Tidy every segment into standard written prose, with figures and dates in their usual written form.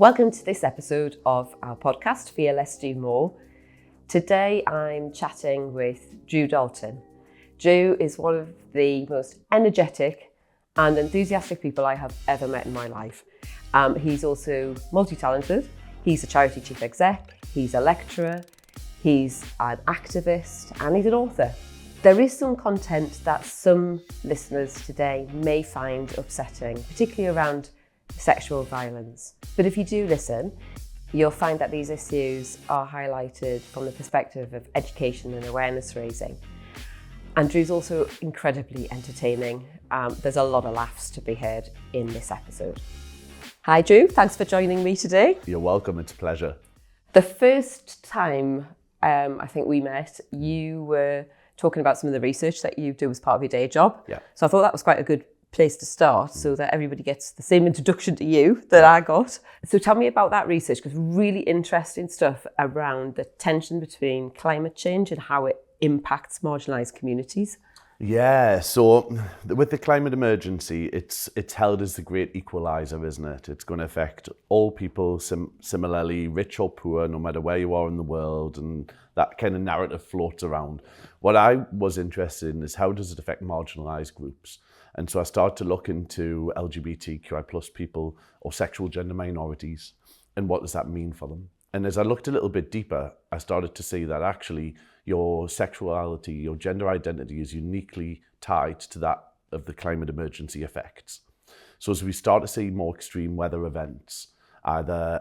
Welcome to this episode of our podcast, Fear Less Do More. Today I'm chatting with Drew Dalton. Drew is one of the most energetic and enthusiastic people I have ever met in my life. He's also multi-talented. He's a charity chief exec, he's a lecturer, he's an activist, and he's an author. There is some content that some listeners today may find upsetting, particularly around sexual violence. But if you do listen, you'll find that these issues are highlighted from the perspective of education and awareness raising. And Drew's also incredibly entertaining. There's a lot of laughs to be heard in this episode. Hi Drew, thanks for joining me today. You're welcome, it's a pleasure. The first time I think we met, you were talking about some of the research that you do as part of your day job. Yeah. So I thought that was quite a good place to start so that everybody gets the same introduction to you that I got. So tell me about that research, because really interesting stuff around the tension between climate change and how it impacts marginalised communities. Yeah, so with the climate emergency, it's held as the great equalizer, isn't it? It's going to affect all people similarly, rich or poor, no matter where you are in the world, and that kind of narrative floats around. What I was interested in is how does it affect marginalised groups? And so I started to look into LGBTQI plus people or sexual gender minorities, and what does that mean for them? And as I looked a little bit deeper, I started to see that actually your sexuality, your gender identity is uniquely tied to that of the climate emergency effects. So as we start to see more extreme weather events, either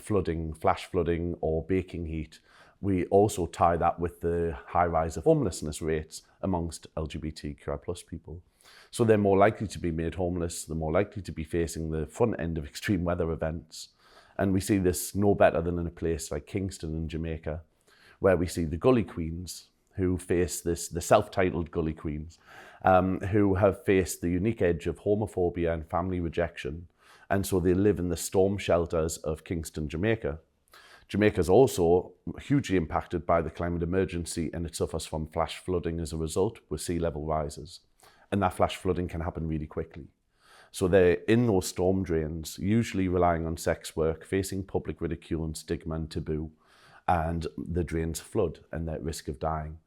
flooding, flash flooding, or baking heat, we also tie that with the high rise of homelessness rates amongst LGBTQI plus people. So they're more likely to be made homeless, they're more likely to be facing the front end of extreme weather events. And we see this no better than in a place like Kingston in Jamaica, where we see the Gully Queens who face this, the self-titled Gully Queens, who have faced the unique edge of homophobia and family rejection. And so they live in the storm shelters of Kingston, Jamaica. Jamaica is also hugely impacted by the climate emergency, and it suffers from flash flooding as a result with sea level rises. And that flash flooding can happen really quickly. So they're in those storm drains, usually relying on sex work, facing public ridicule and stigma and taboo, and the drains flood and they're at risk of dying.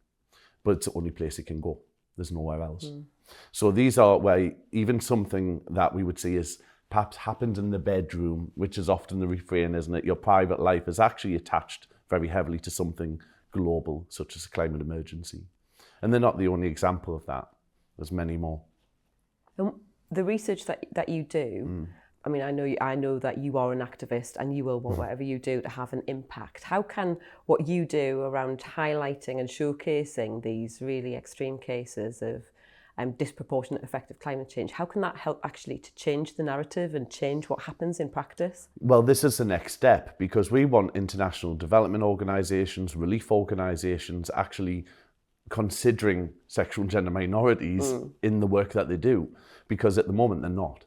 But it's the only place it can go. There's nowhere else. So these are where even something that we would see is perhaps happened in the bedroom, which is often the refrain, isn't it? Your private life is actually attached very heavily to something global, such as a climate emergency. And they're not the only example of that. There's many more. The research that you do, I mean, I know that you are an activist and you will want whatever you do to have an impact. How can what you do around highlighting and showcasing these really extreme cases of disproportionate effect of climate change, how can that help actually to change the narrative and change what happens in practice? Well, this is the next step, because we want international development organisations, relief organisations actually considering sexual and gender minorities in the work that they do, because at the moment they're not.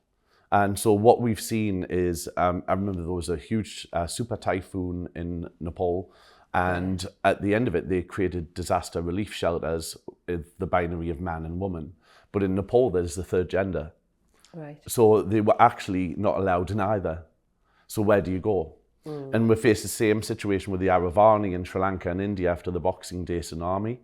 And so what we've seen is, I remember there was a huge super typhoon in Nepal, and at the end of it, they created disaster relief shelters with the binary of man and woman. But in Nepal, there's the third gender. Right. So they were actually not allowed in either. So where do you go? And we face the same situation with the Aravani in Sri Lanka and India after the Boxing Day tsunami.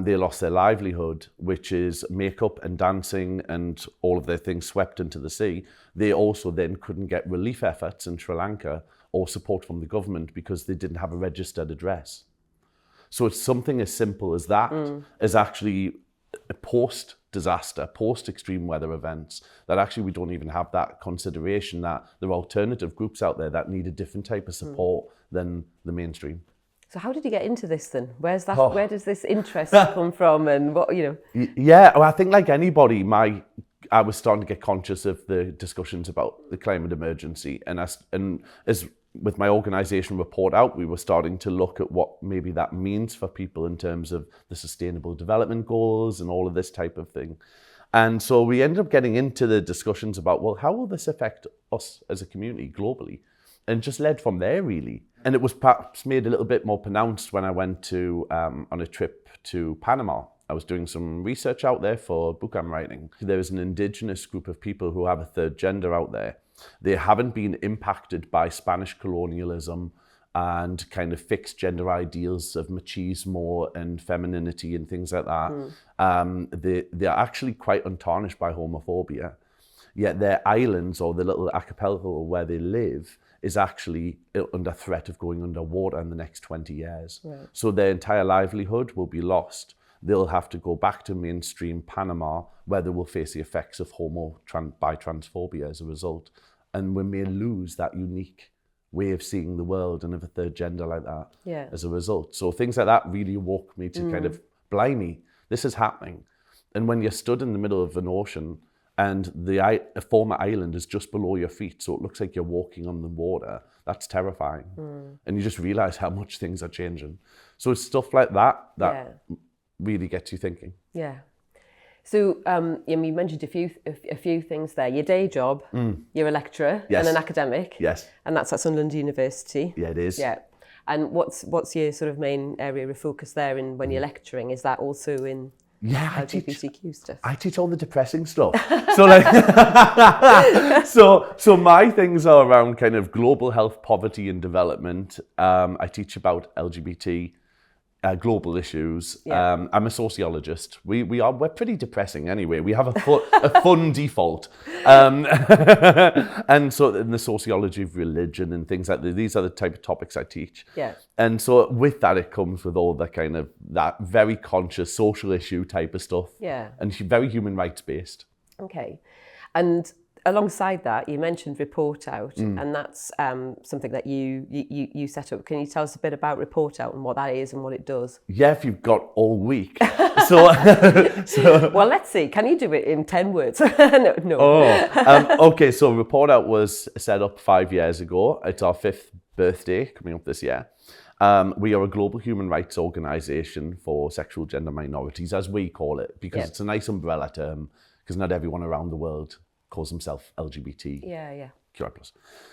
They lost their livelihood, which is makeup and dancing and all of their things swept into the sea. They also then couldn't get relief efforts in Sri Lanka or support from the government because they didn't have a registered address. So it's something as simple as that, as actually post-disaster, post-extreme weather events, that actually we don't even have that consideration that there are alternative groups out there that need a different type of support than the mainstream. So how did you get into this then? Where's that? Where does this interest come from? And what, you know? Yeah, well, I think like anybody, I was starting to get conscious of the discussions about the climate emergency, and as with my organisation ReportOUT, we were starting to look at what maybe that means for people in terms of the sustainable development goals and all of this type of thing. And so we ended up getting into the discussions about, well, how will this affect us as a community globally? And just led from there, really. And it was perhaps made a little bit more pronounced when I went to on a trip to Panama. I was doing some research out there for a book I'm writing. There is an indigenous group of people who have a third gender out there, They haven't been impacted by Spanish colonialism and kind of fixed gender ideals of machismo and femininity and things like that. They're actually quite untarnished by homophobia. Yet their islands or the little archipelago where they live is actually under threat of going underwater in the next 20 years. Right. So their entire livelihood will be lost. They'll have to go back to mainstream Panama, where they will face the effects of bi transphobia as a result. And we may lose that unique way of seeing the world and of a third gender like that as a result. So things like that really woke me to kind of, blimey, this is happening. And when you're stood in the middle of an ocean and a former island is just below your feet, so it looks like you're walking on the water, that's terrifying. And you just realize how much things are changing. So it's stuff like that really gets you thinking. Yeah. So you mentioned a few things there. Your day job, you're a lecturer and an academic. Yes. And that's at Sunderland University. Yeah, it is. Yeah. And what's your sort of main area of focus there in when you're lecturing? Is that also in LGBTQ stuff? I teach all the depressing stuff. So like, so my things are around kind of global health, poverty and development. I teach about LGBT global issues. I'm a sociologist. We're pretty depressing anyway. We have a fun default. And so in the sociology of religion and things like that, these are the type of topics I teach. Yeah. And so with that, it comes with all the kind of that very conscious social issue type of stuff. Yeah. And very human rights based. Okay. And alongside that, you mentioned ReportOUT, and that's something that you set up. Can you tell us a bit about ReportOUT and what that is and what it does? Yeah, if you've got all week. So well, let's see. Can you do it in 10 words? No. Okay, so ReportOUT was set up 5 years ago. It's our 5th birthday coming up this year. We are a global human rights organisation for sexual gender minorities, as we call it, because it's a nice umbrella term, because not everyone around the world calls himself LGBT. QI+.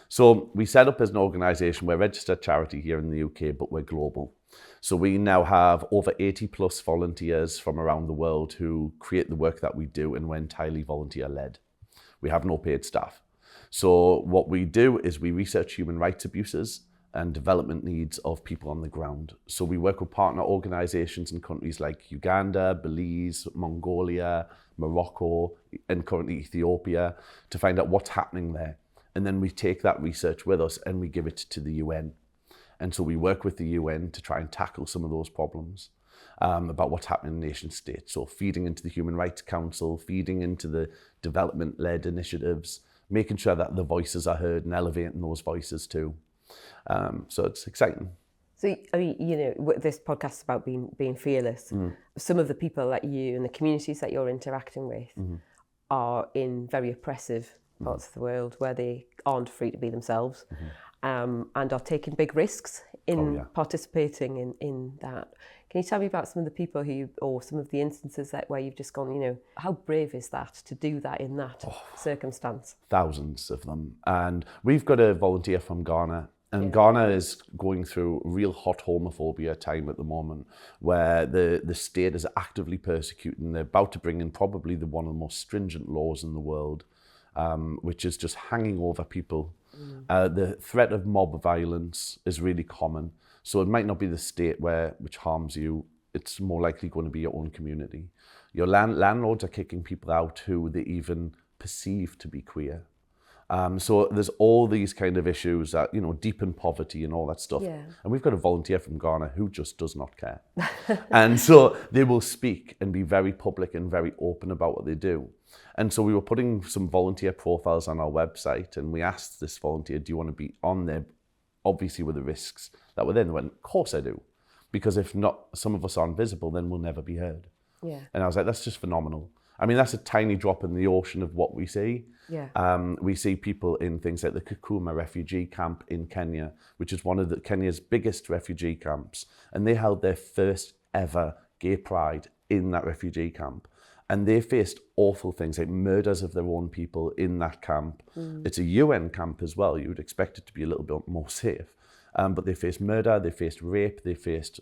So we set up as an organisation. We're a registered charity here in the UK, but we're global. So we now have over 80 plus volunteers from around the world who create the work that we do, and we're entirely volunteer led. We have no paid staff. So what we do is we research human rights abuses and development needs of people on the ground. So we work with partner organisations in countries like Uganda, Belize, Mongolia, Morocco, and currently Ethiopia to find out what's happening there. And then we take that research with us and we give it to the UN. And so we work with the UN to try and tackle some of those problems about what's happening in nation states. So feeding into the Human Rights Council, feeding into the development-led initiatives, making sure that the voices are heard and elevating those voices too. So it's exciting. So, I mean, this podcast is about being fearless. Some of the people that you and the communities that you're interacting with are in very oppressive parts of the world where they aren't free to be themselves and are taking big risks in participating in that. Can you tell me about some of the people or some of the instances where you've just gone, how brave is that to do that in that circumstance? Thousands of them. And we've got a volunteer from Ghana. And Ghana is going through real hot homophobia time at the moment, where the state is actively persecuting. They're about to bring in probably one of the most stringent laws in the world, which is just hanging over people. The threat of mob violence is really common. So it might not be the state which harms you. It's more likely going to be your own community. Your landlords are kicking people out who they even perceive to be queer. So there's all these kind of issues that, deepen poverty and all that stuff. Yeah. And we've got a volunteer from Ghana who just does not care. And so they will speak and be very public and very open about what they do. And so we were putting some volunteer profiles on our website, and we asked this volunteer, do you want to be on there, obviously with the risks that were there? And they went, of course I do. Because if not, some of us aren't visible, then we'll never be heard. Yeah. And I was like, that's just phenomenal. I mean, that's a tiny drop in the ocean of what we see. Yeah. We see people in things like the Kakuma refugee camp in Kenya, which is one of Kenya's biggest refugee camps. And they held their first ever gay pride in that refugee camp. And they faced awful things like murders of their own people in that camp. It's a UN camp as well. You would expect it to be a little bit more safe. But they faced murder, they faced rape, they faced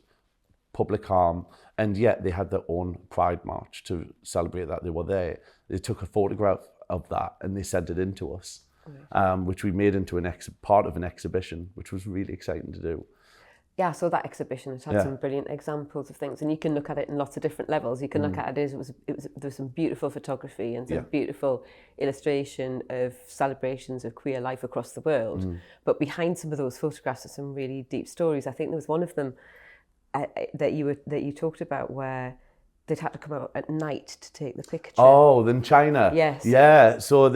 public harm, and yet they had their own pride march to celebrate that they were there. They took a photograph of that and they sent it in to us. which we made into part of an exhibition, which was really exciting to do. Yeah, I saw that exhibition. It had some brilliant examples of things, and you can look at it in lots of different levels. You can look at it as there was some beautiful photography and some beautiful illustration of celebrations of queer life across the world. But behind some of those photographs are some really deep stories. I think there was one of them that you talked about where they'd had to come out at night to take the picture. Oh, in China. Yes. Yeah. So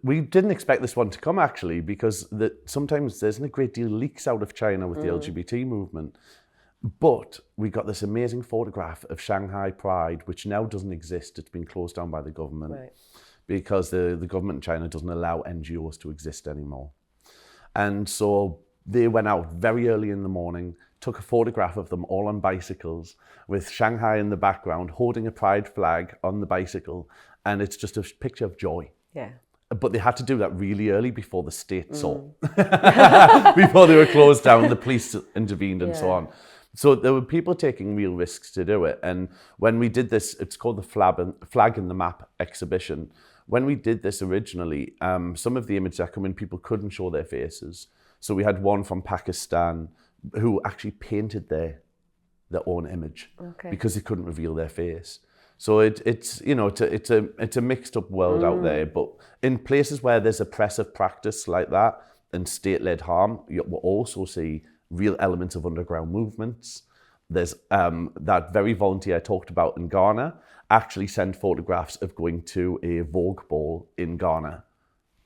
we didn't expect this one to come, actually, because sometimes there's a great deal of leaks out of China with the LGBT movement. But we got this amazing photograph of Shanghai Pride, which now doesn't exist. It's been closed down by the government because the government in China doesn't allow NGOs to exist anymore. And so they went out very early in the morning, took a photograph of them all on bicycles with Shanghai in the background, holding a pride flag on the bicycle. And it's just a picture of joy. Yeah. But they had to do that really early before the state saw. Before they were closed down, the police intervened and so on. So there were people taking real risks to do it. And when we did this, it's called the Flag in the Map exhibition. When we did this originally, some of the images that come in, people couldn't show their faces. So we had one from Pakistan who actually painted their own image because they couldn't reveal their face. So it's a mixed up world out there. But in places where there's oppressive practice like that and state-led harm, you will also see real elements of underground movements. There's that very volunteer I talked about in Ghana actually sent photographs of going to a Vogue ball in Ghana,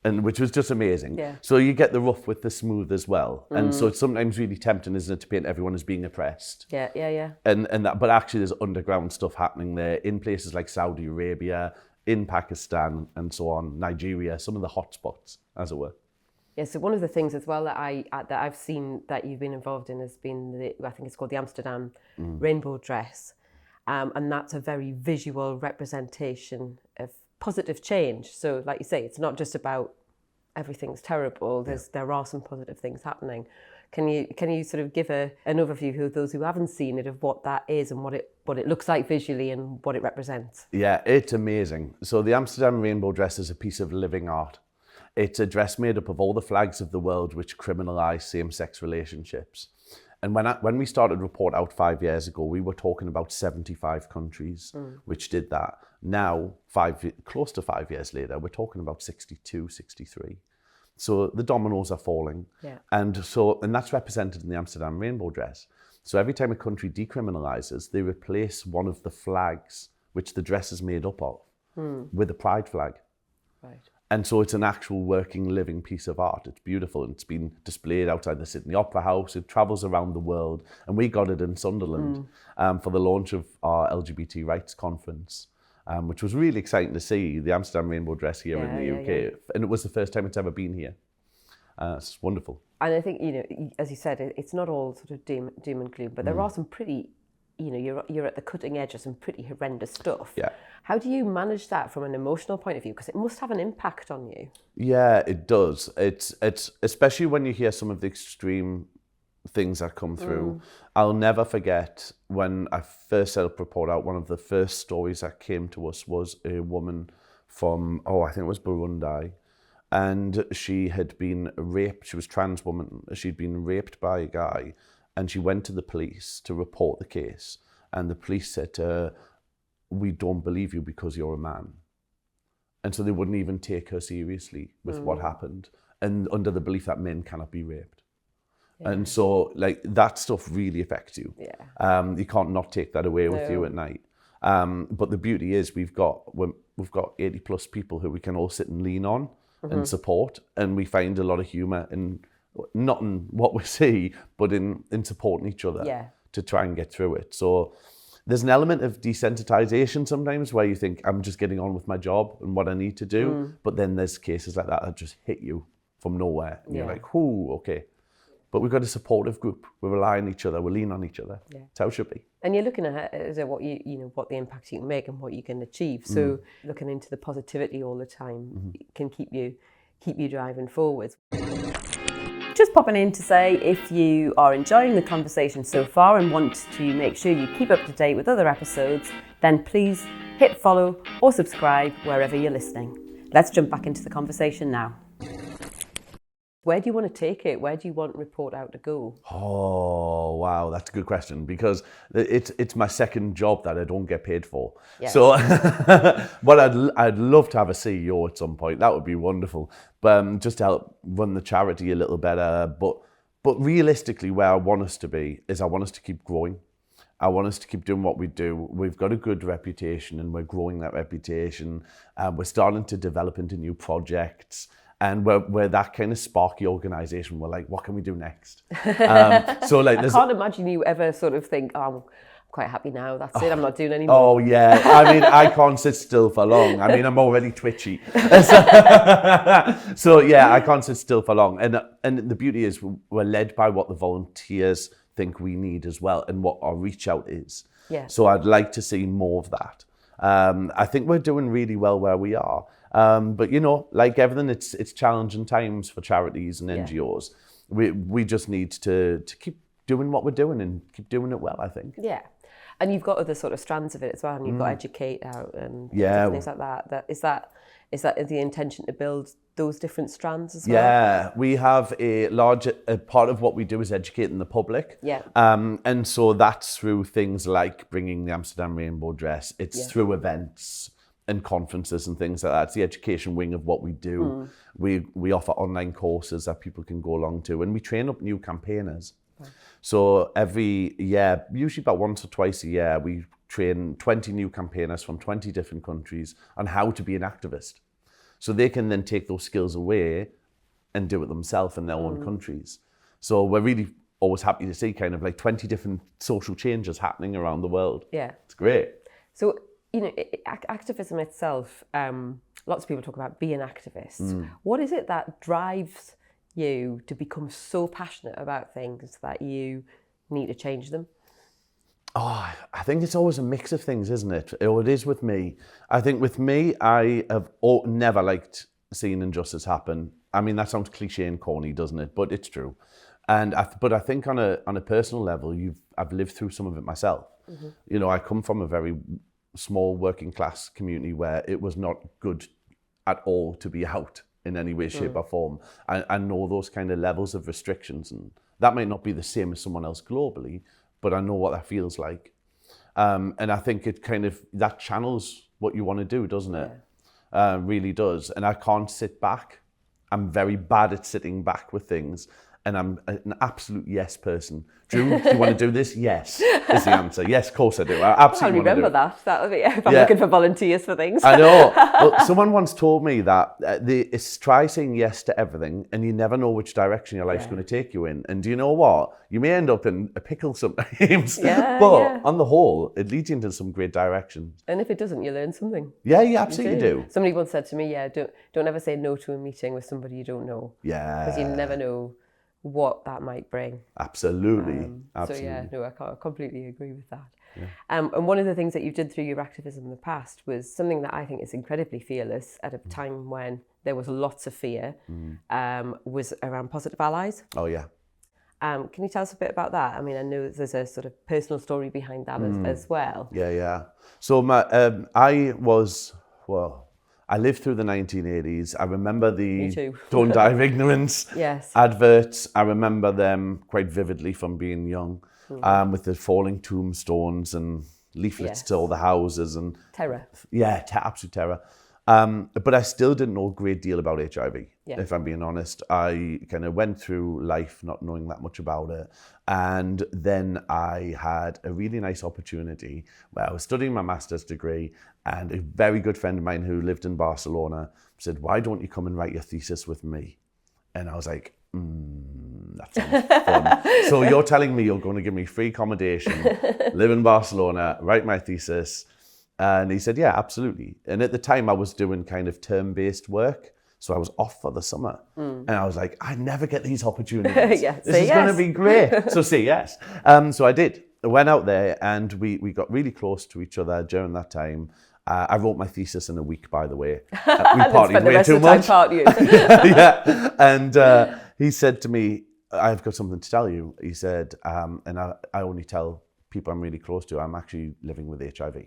and which was just amazing. Yeah. So you get the rough with the smooth as well. And so it's sometimes really tempting, isn't it, to paint everyone as being oppressed. Yeah. And that, but actually there's underground stuff happening there in places like Saudi Arabia, in Pakistan, and so on, Nigeria, some of the hotspots, as it were. Yeah, so one of the things as well that I've seen that you've been involved in has been I think it's called the Amsterdam rainbow dress. And that's a very visual representation of positive change. So like you say, it's not just about everything's terrible. There are some positive things happening. Can you sort of give an overview of those who haven't seen it, of what that is and what it looks like visually and what it represents? Yeah, it's amazing. So the Amsterdam rainbow dress is a piece of living art. It's a dress made up of all the flags of the world which criminalise same-sex relationships. And when we started ReportOUT 5 years ago, we were talking about 75 countries which did that. Now, close to 5 years later, we're talking about 62, 63. So the dominoes are falling. Yeah. And that's represented in the Amsterdam rainbow dress. So every time a country decriminalises, they replace one of the flags which the dress is made up of with a pride flag. Right. And so it's an actual working, living piece of art. It's beautiful, and it's been displayed outside the Sydney Opera House. It travels around the world, and we got it in Sunderland for the launch of our LGBT rights conference, which was really exciting to see, the Amsterdam rainbow dress here in the UK. Yeah. And it was the first time it's ever been here. It's wonderful. And I think, as you said, it's not all sort of doom and gloom, but there are some pretty, you're at the cutting edge of some pretty horrendous stuff. Yeah. How do you manage that from an emotional point of view? Because it must have an impact on you. Yeah, it does. It's especially when you hear some of the extreme things that come through. I'll never forget when I first set up ReportOUT, one of the first stories that came to us was a woman from, I think it was Burundi. And she had been raped. She was a trans woman. She'd been raped by a guy. And she went to the police to report the case. And the police said to her, "We don't believe you because you're a man." And so they wouldn't even take her seriously with what happened. And under the belief that men cannot be raped. Yeah. And so that stuff really affects you. Yeah. You can't not take that away with you at night. But the beauty is we've got 80 plus people who we can all sit and lean on and support. And we find a lot of humour in, not in what we see, but in supporting each other to try and get through it. So there's an element of desensitization sometimes where you think, I'm just getting on with my job and what I need to do. But then there's cases like that just hit you from nowhere. And you're like, ooh, okay. But we've got a supportive group. We rely on each other. We lean on each other. Yeah. That's how it should be. And you're looking at what what the impact you can make and what you can achieve. So looking into the positivity all the time can keep you driving forwards. Just popping in to say, if you are enjoying the conversation so far and want to make sure you keep up to date with other episodes, then please hit follow or subscribe wherever you're listening. Let's jump back into the conversation now. Where do you want to take it? Where do you want Report Out to go? Oh, wow, that's a good question, because it's my second job that I don't get paid for. Yeah. So, but I'd love to have a CEO at some point. That would be wonderful. But just to help run the charity a little better. But realistically, where I want us to be is I want us to keep growing. I want us to keep doing what we do. We've got a good reputation, and we're growing that reputation. We're starting to develop into new projects. And we're that kind of sparky organisation. We're like, what can we do next? So like, I can't imagine you ever sort of think, oh, I'm quite happy now. That's it. I'm not doing any more. Oh yeah. I mean, I can't sit still for long. I mean, I'm already twitchy. So yeah, I can't sit still for long. And the beauty is we're led by what the volunteers think we need as well, and what our reach out is. Yeah. So I'd like to see more of that. I think we're doing really well where we are. But you know, like everything, it's challenging times for charities and NGOs. We just need to keep doing what we're doing and keep doing it well, I think. Yeah. And you've got other sort of strands of it as well, and you've got Educate Out and things like that. Is that the intention to build those different strands as well? Yeah, we have a large part of what we do is educating the public. Yeah. And so that's through things like bringing the Amsterdam Rainbow Dress. It's through events and conferences and things like that. It's the education wing of what we do. We offer online courses that people can go along to, and we train up new campaigners. Right. So every year, usually about once or twice a year, we train 20 new campaigners from 20 different countries on how to be an activist. So they can then take those skills away and do it themselves in their own countries. So we're really always happy to see kind of like 20 different social changes happening around the world. Yeah. It's great. So, you know, activism itself, lots of people talk about being activists. What is it that drives you to become so passionate about things that you need to change them? Oh, I think it's always a mix of things, isn't it? Or it is with me. I think with me, I have never liked seeing injustice happen. I mean, that sounds cliche and corny, doesn't it? But it's true. But I think on a personal level, I've lived through some of it myself. You know, I come from a very small working class community where it was not good at all to be out in any way, shape or form. I know those kind of levels of restrictions, and that might not be the same as someone else globally, but I know what that feels like. And I think it kind of, that channels what you want to do, doesn't it? Really does. And I can't sit back. I'm very bad at sitting back with things. And I'm an absolute yes person. Drew, do you want to do this? Yes, is the answer. Yes, of course I do. I absolutely want to do it. that. That'll be if I'm looking for volunteers for things. I know. Well, someone once told me that try saying yes to everything, and you never know which direction your life's going to take you in. And do you know what? You may end up in a pickle sometimes, but on the whole, it leads you into some great directions. And if it doesn't, you learn something. Yeah, you absolutely do. Somebody once said to me, don't ever say no to a meeting with somebody you don't know. Yeah. Because you never know what that might bring. Absolutely. So yeah, no, I completely agree with that. Yeah. And one of the things that you did through your activism in the past was something that I think is incredibly fearless at a time when there was lots of fear, was around positive allies. Oh yeah. Can you tell us a bit about that? I mean, I know there's a sort of personal story behind that as well. Yeah. So I lived through the 1980s. I remember the Don't Die of Ignorance adverts. I remember them quite vividly from being young, with the falling tombstones and leaflets to all the houses. And terror. Yeah, absolute terror. But I still didn't know a great deal about HIV, if I'm being honest. I kind of went through life not knowing that much about it. And then I had a really nice opportunity where I was studying my master's degree, and a very good friend of mine who lived in Barcelona said, why don't you come and write your thesis with me? And I was like, that sounds fun. So you're telling me you're going to give me free accommodation, live in Barcelona, write my thesis. And he said, yeah, absolutely. And at the time I was doing kind of term-based work. So I was off for the summer. And I was like, I never get these opportunities. This is going to be great. So say yes. So I did. I went out there, and we got really close to each other during that time. I wrote my thesis in a week, by the way. We partied way too much. Yeah. And he said to me, I've got something to tell you. He said, and I only tell people I'm really close to, I'm actually living with HIV.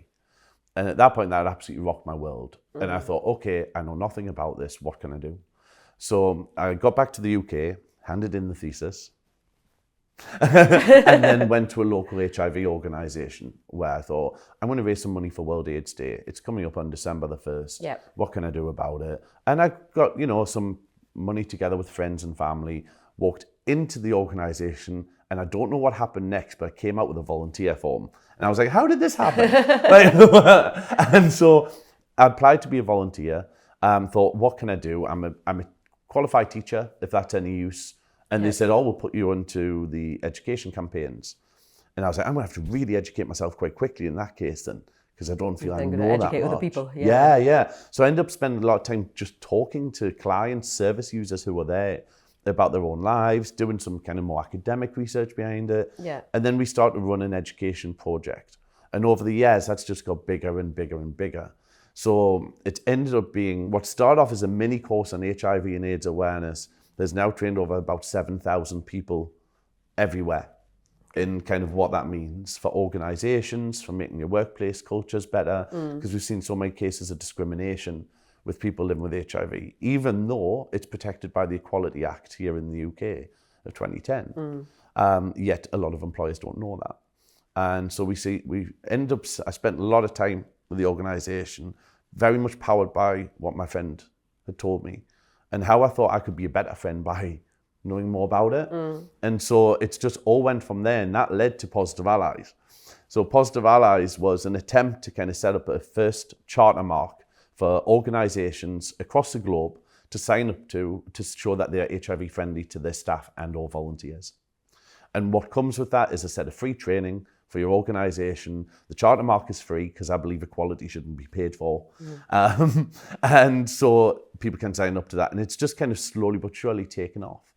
And at that point, that absolutely rocked my world. And I thought, okay, I know nothing about this. What can I do? So I got back to the UK, handed in the thesis, and then went to a local HIV organisation where I thought, I'm going to raise some money for World AIDS Day. It's coming up on December the 1st. Yep. What can I do about it? And I got, some money together with friends and family, walked into the organisation, and I don't know what happened next, but I came out with a volunteer form. And I was like, how did this happen? And so I applied to be a volunteer, thought, what can I do? I'm a qualified teacher, if that's any use. And they said, we'll put you onto the education campaigns. And I was like, I'm going to have to really educate myself quite quickly in that case then, because I don't feel I know that much. Educate other people. Yeah. So I ended up spending a lot of time just talking to clients, service users who were there about their own lives, doing some kind of more academic research behind it. Yeah. And then we started to run an education project. And over the years, that's just got bigger and bigger and bigger. So it ended up being what started off as a mini course on HIV and AIDS awareness. There's now trained over about 7,000 people everywhere in kind of what that means for organisations, for making your workplace cultures better, because we've seen so many cases of discrimination with people living with HIV, even though it's protected by the Equality Act here in the UK of 2010. Yet a lot of employers don't know that. And so I spent a lot of time with the organisation, very much powered by what my friend had told me, and how I thought I could be a better friend by knowing more about it. And so it's just all went from there, and that led to Positive Allies. So Positive Allies was an attempt to kind of set up a first charter mark for organisations across the globe to sign up to show that they're HIV friendly to their staff and or volunteers. And what comes with that is a set of free training for your organisation. The charter mark is free because I believe equality shouldn't be paid for. And so people can sign up to that. And it's just kind of slowly but surely taken off.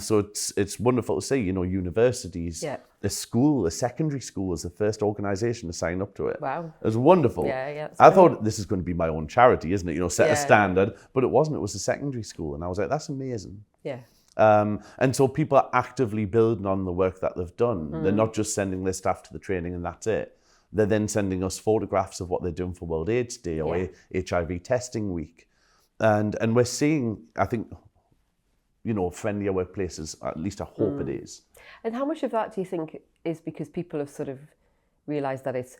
So it's wonderful to see, universities, a secondary school is the first organisation to sign up to it. Wow. It was wonderful. Yeah. I thought this is going to be my own charity, isn't it? Set a standard, but it wasn't. It was a secondary school. And I was like, that's amazing. Yeah. And so people are actively building on the work that they've done. They're not just sending their staff to the training and that's it. They're then sending us photographs of what they're doing for World AIDS Day or HIV testing week. And we're seeing, I think, friendlier workplaces, at least I hope it is. And how much of that do you think is because people have sort of realised that it's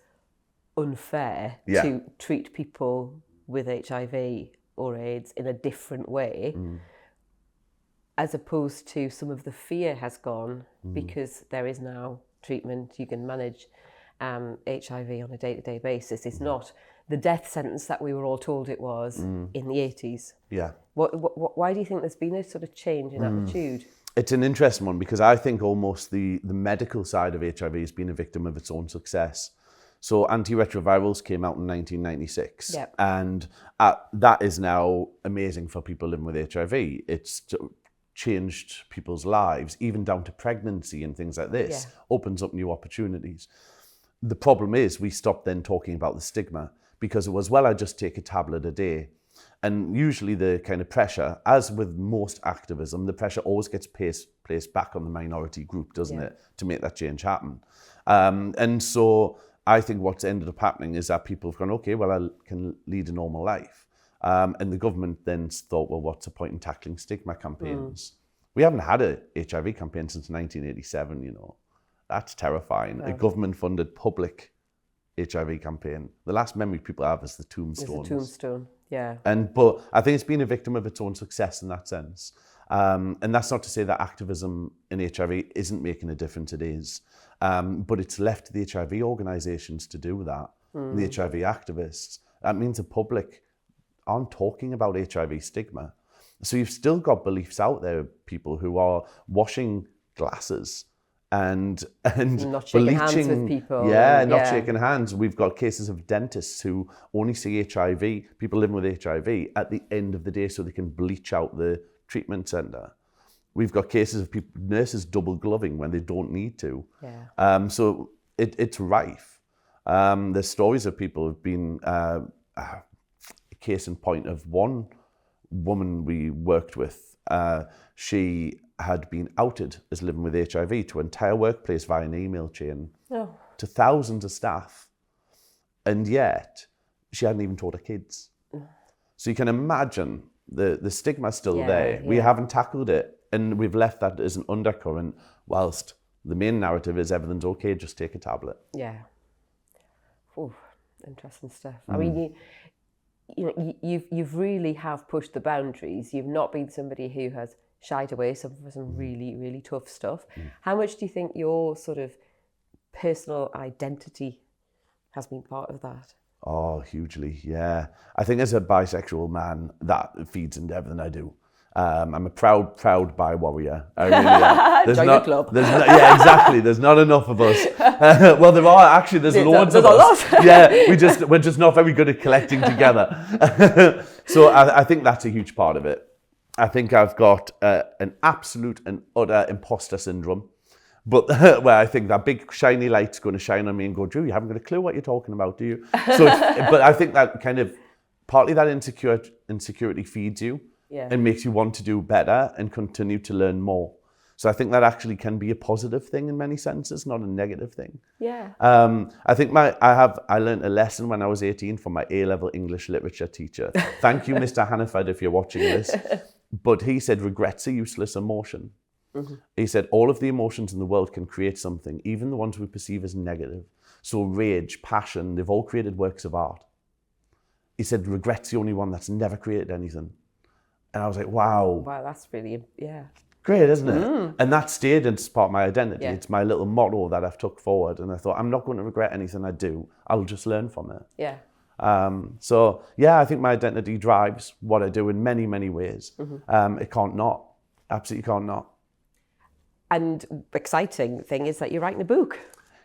unfair to treat people with HIV or AIDS in a different way, as opposed to some of the fear has gone because there is now treatment, you can manage HIV on a day-to-day basis. It's not the death sentence that we were all told it was in the 80s. Yeah. Why do you think there's been a sort of change in attitude? It's an interesting one because I think almost the medical side of HIV has been a victim of its own success. So antiretrovirals came out in 1996 and that is now amazing for people living with HIV. It's changed people's lives, even down to pregnancy and things like this, opens up new opportunities. The problem is we stopped then talking about the stigma because it was, I just take a tablet a day. And usually the kind of pressure, as with most activism, the pressure always gets placed back on the minority group, doesn't it, to make that change happen. And so I think what's ended up happening is that people have gone, okay, well, I can lead a normal life. And the government then thought, well, what's the point in tackling stigma campaigns? We haven't had a HIV campaign since 1987, That's terrifying. A government-funded public HIV campaign. The last memory people have is the tombstones. It's a tombstone, yeah. But I think it's been a victim of its own success in that sense. And that's not to say that activism in HIV isn't making a difference, it is. But it's left to the HIV organisations to do that, the HIV activists. That means the public aren't talking about HIV stigma. So you've still got beliefs out there, people who are washing glasses and not shaking bleaching, hands with people. Not shaking hands. We've got cases of dentists who only see HIV, people living with HIV, at the end of the day so they can bleach out the treatment centre. We've got cases of nurses double gloving when they don't need to. Yeah. So it's rife. There's stories of people who've been, a case in point of one woman we worked with, she had been outed as living with HIV to an entire workplace via an email chain to thousands of staff. and yet she hadn't even taught her kids. So you can imagine the stigma's still there. We haven't tackled it, and we've left that as an undercurrent, whilst the main narrative is everything's okay, just take a tablet. Yeah. Ooh, interesting stuff. I mean, you've really have pushed the boundaries. You've not been somebody who has shied away some really, really tough stuff. How much do you think your sort of personal identity has been part of that? Oh, hugely, yeah. I think as a bisexual man, that feeds into everything I do. I'm a proud bi warrior. I really am. Join the club. Yeah, exactly. There's not enough of us. Well, there are actually. There's loads of us. Yeah, we're just not very good at collecting together. So I think that's a huge part of it. I think I've got an absolute and utter imposter syndrome, but where I think that big shiny light's going to shine on me and go, Drew, you haven't got a clue what you're talking about, do you? So, but I think that kind of partly that insecurity feeds you. Yeah. And makes you want to do better and continue to learn more. So I think that actually can be a positive thing in many senses, not a negative thing. Yeah. I think I learned a lesson when I was 18 from my A-level English literature teacher. Thank you, Mr. Hannaford, if you're watching this. But he said, regret's a useless emotion. Mm-hmm. He said, all of the emotions in the world can create something, even the ones we perceive as negative. So rage, passion, they've all created works of art. He said, regret's the only one that's never created anything. And I was like, wow. Wow, that's really, great, isn't it? And that stayed as part of my identity. Yeah. It's my little motto that I've took forward. And I thought, I'm not going to regret anything I do. I'll just learn from it. Yeah. So, yeah, I think my identity drives what I do in many, many ways. Mm-hmm. It can't not. Absolutely can't not. And exciting thing is that you're writing a book.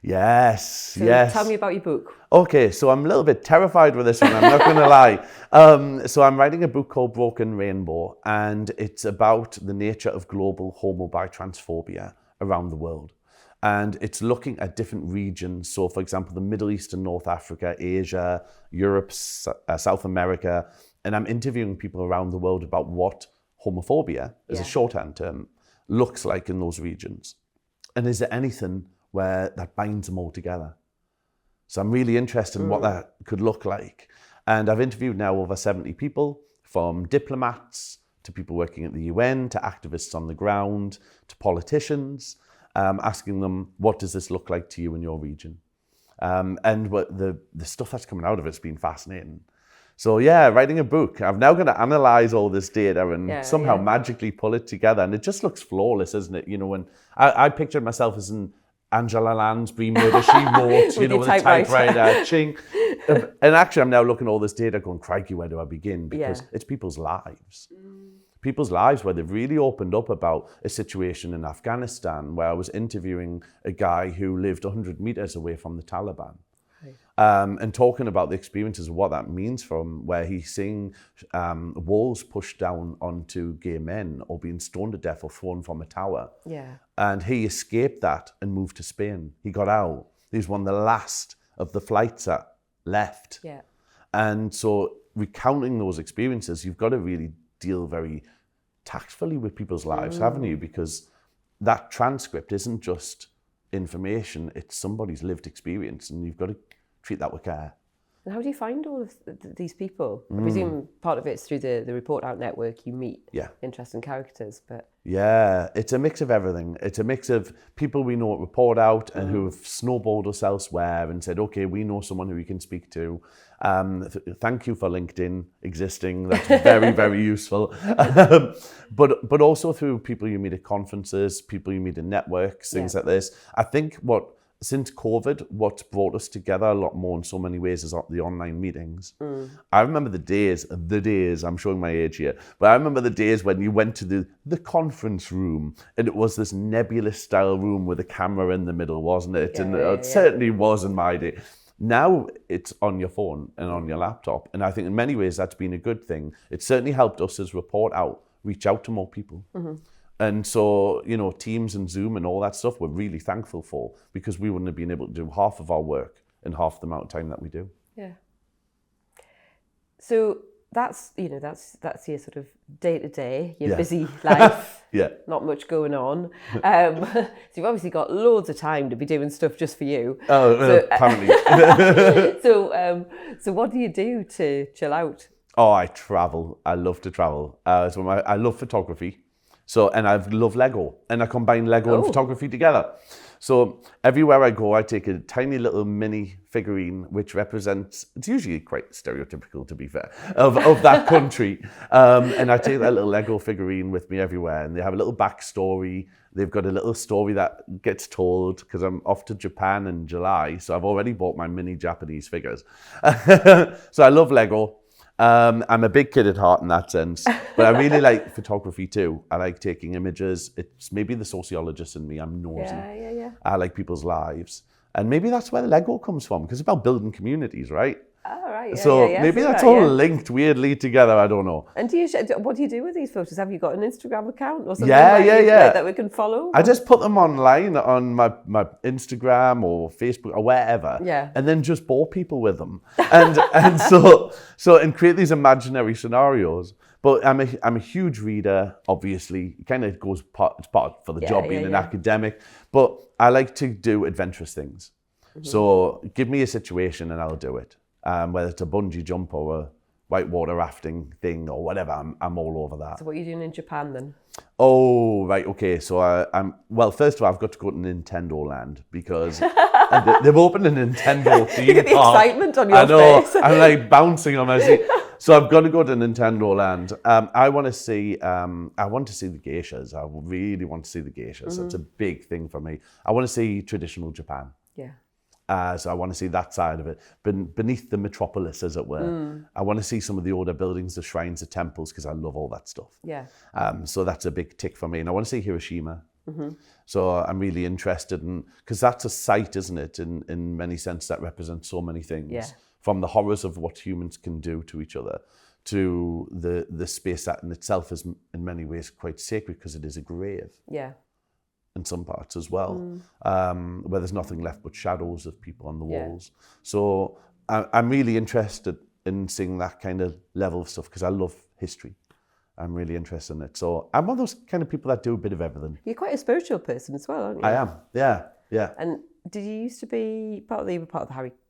Yes, so yes. Tell me about your book. Okay, so I'm a little bit terrified with this one, I'm not going to lie. So I'm writing a book called Broken Rainbow, and it's about the nature of global homo-bi-transphobia around the world. And it's looking at different regions. So, for example, the Middle East and North Africa, Asia, Europe, South America. And I'm interviewing people around the world about what homophobia, as a shorthand term, looks like in those regions. And is there anything where that binds them all together? So I'm really interested in what that could look like. And I've interviewed now over 70 people, from diplomats to people working at the UN, to activists on the ground, to politicians, asking them, what does this look like to you in your region? And what the stuff that's coming out of it's been fascinating. So yeah, writing a book. I'm now going to analyze all this data and somehow magically pull it together. And it just looks flawless, isn't it? You know, when I pictured myself as an Angela Lansbury murder, she wrote, you know, with a typewriter, ching. And actually, I'm now looking at all this data going, crikey, where do I begin? Because it's people's lives. People's lives where they've really opened up about a situation in Afghanistan where I was interviewing a guy who lived 100 meters away from the Taliban. And talking about the experiences of what that means, from where he's seeing walls pushed down onto gay men or being stoned to death or thrown from a tower. Yeah. And he escaped that and moved to Spain. He got out. He was one of the last of the flights that left. Yeah. And so recounting those experiences, you've got to really deal very tactfully with people's lives, haven't you? Because that transcript isn't just information, it's somebody's lived experience, and you've got to treat that with care. And how do you find all of these people? I presume part of it's through the ReportOUT network. You meet interesting characters, but... Yeah, it's a mix of everything. It's a mix of people we know at ReportOUT and who have snowballed us elsewhere and said, okay, we know someone who we can speak to. Thank you for LinkedIn existing. That's very, very useful. But also through people you meet at conferences, people you meet in networks, things like this. I think since COVID, what's brought us together a lot more in so many ways is the online meetings. I remember the days, I'm showing my age here, but I remember the days when you went to the conference room and it was this nebulous style room with a camera in the middle, wasn't it? It certainly was in my day. Now it's on your phone and on your laptop. And I think in many ways that's been a good thing. It certainly helped us as ReportOUT reach out to more people. And so, you know, Teams and Zoom and all that stuff we're really thankful for, because we wouldn't have been able to do half of our work in half the amount of time that we do. Yeah. So that's your sort of day to day, your Yeah. busy life. Yeah. Not much going on. So you've obviously got loads of time to be doing stuff just for you. Oh, So, apparently. so what do you do to chill out? Oh, I travel. I love to travel. So I love photography. And I love Lego. And I combine Lego and photography together. So everywhere I go, I take a tiny little mini figurine, which represents, it's usually quite stereotypical to be fair, of that country. And I take that little Lego figurine with me everywhere. And they have a little backstory. They've got a little story that gets told because I'm off to Japan in July. So I've already bought my mini Japanese figures. So I love Lego. I'm a big kid at heart in that sense, but I really like photography too. I like taking images. It's maybe the sociologist in me. I'm nosy. Yeah. I like people's lives. And maybe that's where the Lego comes from, because it's about building communities, right? Oh, right. So maybe that's all linked weirdly together. I don't know. And what do you do with these photos? Have you got an Instagram account or something that we can follow? I just put them online on my Instagram or Facebook or wherever, and then just bore people with them, and so create these imaginary scenarios. But I'm a huge reader, obviously. It kind of goes it's part for the job being an academic. But I like to do adventurous things. Mm-hmm. So give me a situation and I'll do it. Whether it's a bungee jump or a whitewater rafting thing or whatever, I'm all over that. So what are you doing in Japan then? Oh, right, okay. So well, first of all, I've got to go to Nintendo Land because they've opened a Nintendo theme Look at the park. excitement on your face. I'm like bouncing on my seat. So I've got to go to Nintendo Land. I want to see the geishas. I really want to see the geishas. That's a big thing for me. I want to see traditional Japan. Yeah. So I want to see that side of it, beneath the metropolis, as it were. I want to see some of the older buildings, the shrines, the temples, because I love all that stuff. Yeah. So that's a big tick for me. And I want to see Hiroshima. So I'm really interested in, because that's a site, isn't it, in many sense that represents so many things. Yeah. From the horrors of what humans can do to each other, to the space that in itself is in many ways quite sacred because it is a grave. Yeah. In some parts as well, where there's nothing left but shadows of people on the walls. So I'm really interested in seeing that kind of level of stuff because I love history. I'm really interested in it. So I'm one of those kind of people that do a bit of everything. You're quite a spiritual person as well, aren't you? I am, yeah. And did you used to be part of the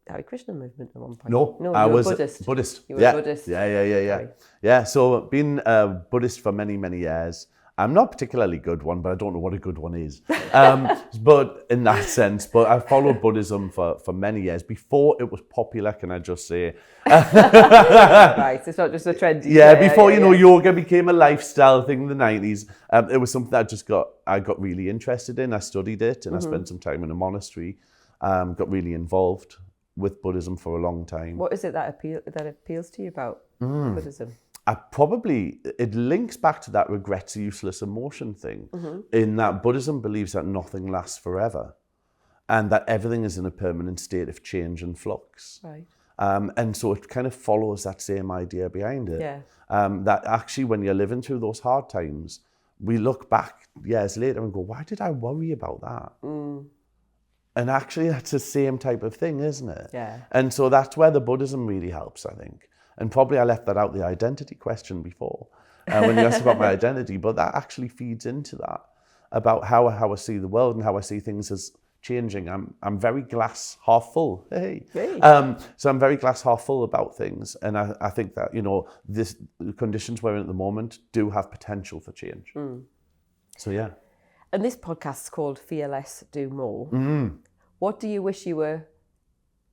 Hare Krishna movement at one point? No, I was Buddhist. You were Buddhist. Yeah. Yeah, so been a Buddhist for many, many years. I'm not a particularly good one, but I don't know what a good one is. But in that sense, but I followed Buddhism for many years before it was popular, can I just say? Right, it's not just a trendy. Before yoga became a lifestyle thing in the 90s. It was something that I got really interested in. I studied it and I spent some time in a monastery. Got really involved with Buddhism for a long time. What is it that appeals to you about Buddhism? It links back to that regrets a useless emotion thing, in that Buddhism believes that nothing lasts forever and that everything is in a permanent state of change and flux. Right. And so it kind of follows that same idea behind it. Yeah. That actually when you're living through those hard times, we look back years later and go, why did I worry about that? And actually that's the same type of thing, isn't it? Yeah. And so that's where the Buddhism really helps, I think. And probably I left that out, the identity question before, when you asked about my identity, but that actually feeds into that, about how I see the world and how I see things as changing. I'm very glass half full. Hey. So I'm very glass half full about things. And I think that, the conditions we're in at the moment do have potential for change. So yeah. And this podcast's called Fear Less, Do More. What do you wish you were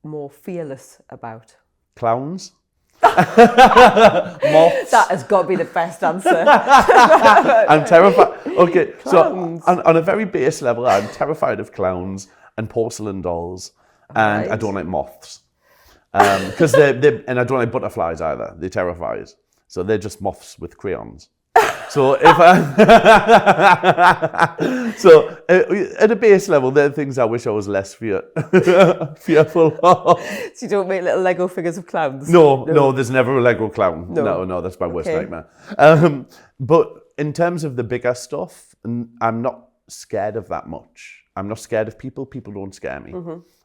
more fearless about? Clowns. Moths. That has got to be the best answer. I'm terrified. Okay, Clowns. So on a very base level, I'm terrified of clowns and porcelain dolls, and Right. I don't like moths. Because and I don't like butterflies either. They're terrified. So they're just moths with crayons. So at a base level, they're things I wish I was less fearful of. So you don't make little Lego figures of clowns? No, there's never a Lego clown. No, that's my worst nightmare. But in terms of the bigger stuff, I'm not scared of that much. I'm not scared of people. People don't scare me.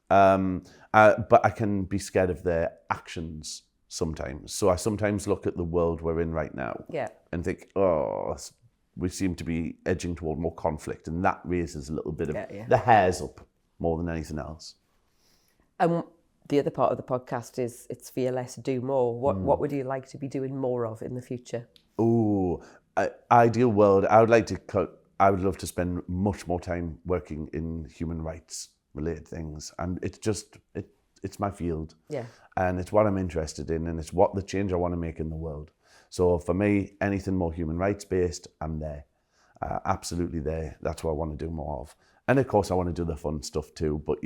But I can be scared of their actions. sometimes. So I sometimes look at the world we're in right now and think, oh, we seem to be edging toward more conflict, and that raises a little bit of the hairs up more than anything else. The other part of the podcast is it's Fear Less, Do More. What would you like to be doing more of in the future? Oh, ideal world. I would love to spend much more time working in human rights related things, and it's my field. Yeah. And it's what I'm interested in, and it's what the change I want to make in the world. So for me, anything more human rights based, I'm there. Absolutely there. That's what I want to do more of. And of course, I want to do the fun stuff too. But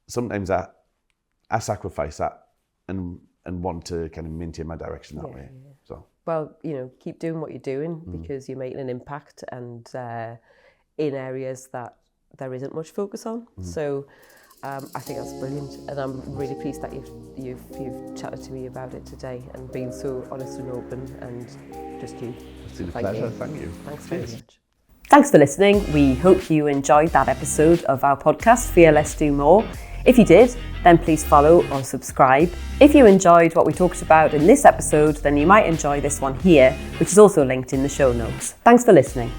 sometimes I sacrifice that and want to kind of maintain my direction that way. Yeah. So. Well, keep doing what you're doing because you're making an impact and in areas that there isn't much focus on. So I think that's brilliant, and I'm really pleased that you've chatted to me about it today and been so honest and open and just you. It's been a pleasure. Thank you. Thanks very much. Thanks for listening. We hope you enjoyed that episode of our podcast, Fear Less, Do More. If you did, then please follow or subscribe. If you enjoyed what we talked about in this episode, then you might enjoy this one here, which is also linked in the show notes. Thanks for listening.